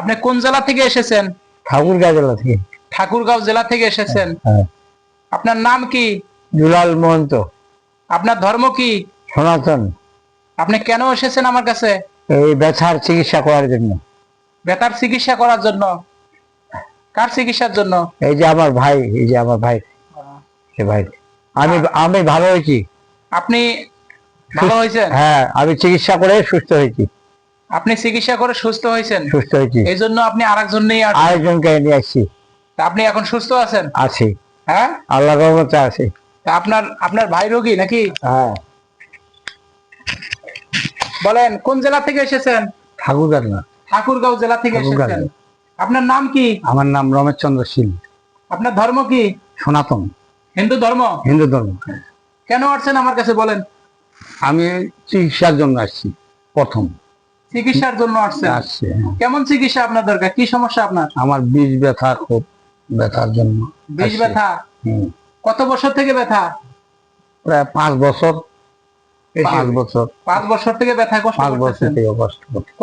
আপনি কোন জেলা থেকে এসেছেন? ঠাকুরগাঁও জেলা থেকে। ঠাকুরগাঁও জেলা থেকে এসেছেন। হ্যাঁ। আপনার নাম কি? দুলাল মহন্ত। আপনার ধর্ম কি? সনাতন। আপনি কেন এসেছেন আমার কাছে? এই ব্যথার চিকিৎসা করার জন্য। ব্যথার চিকিৎসা করার জন্য? কার চিকিৎসার জন্য? এই যে আমার ভাই, এই যে আমার ভাই, সে ভাই। আমি ভালো হয়েছি। আপনি ভালো হয়েছেন? হ্যাঁ, আমি চিকিৎসা করে সুস্থ হয়েছি। আপনি চিকিৎসা করে সুস্থ হয়েছেন? সুস্থ হয়েছি। এই জন্য আপনি আরেকজন নিয়ে আসছেন? আরেকজনকে নিয়ে আসছি। তা আপনি এখন সুস্থ আছেন? আছি, হ্যাঁ, আল্লাহর রহমতে আছি। তা আপনার আপনার ভাই রোগী নাকি? হ্যাঁ। বলেন কোন জেলা থেকে এসেছেন? ঠাকুরগাঁও না। ঠাকুরগাঁও জেলা থেকে ঠাকুরগাঁও। এসেছেন। আপনার নাম কি? আমার নাম রমেশ চন্দ্র শীল। আপনার ধর্ম কি? সনাতন। হিন্দু ধর্ম? হিন্দু ধর্ম। কেন আসছেন আমার কাছে বলেন? আমি চিকিৎসার জন্য আসছি প্রথম। চিকিৎসার জন্য আসছেন? আসছি, হ্যাঁ। কেমন চিকিৎসা আপনার দরকার? কি সমস্যা আপনার? আমার বীজ ব্যথা, খুব ব্যথার জন্য বিষ আসছি। ব্যথা? হুম। কত বছর থেকে ব্যথা? প্রায় 5 বছর। বেশি 5 হবে। বছর। 5 বছর থেকে ব্যথা কষ্ট 5 বছর করতেছেন? থেকে কষ্ট করছি।